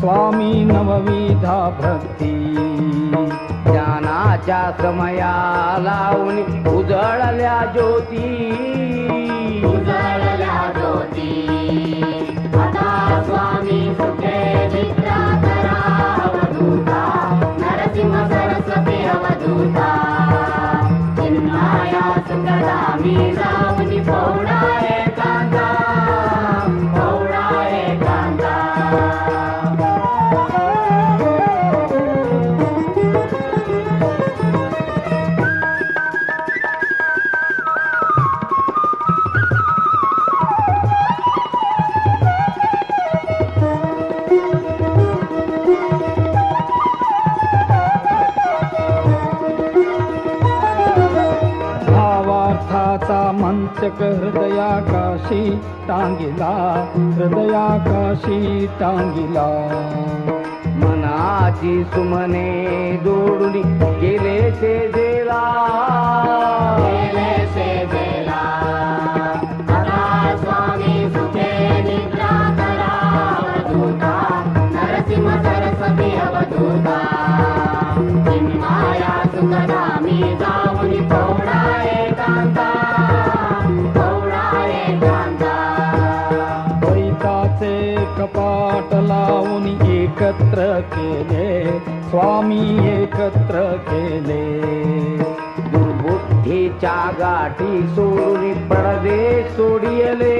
स्वामी नवविधा भक्ती ज्ञानाच्या समया लावून उजळल्या ज्योती आता स्वामी सुखे मित्रा करा अवधूता नरसिंह सरस्वती अवधूता चिन्माया सुखदामी जाऊनी पौडा एकांता पौडा एकांता भावार्थाचा मंचक हृदयाकाशी टांगिला हृदयाकाशी टांगिला मनाची सुमने जोडून गेले सेवेला आता स्वामी सुखे निद्रा करा अवधूता नरसिंह सरस्वती अवधूता चिन्माया सुखदामी जाऊनी पौडा एकांता पौडा एकांता द्वैताचे कपाट लावून एकत्र केले स्वामी एकत्र केले दुर्बुद्धीच्या गाठी सोडून पडदे सोडियले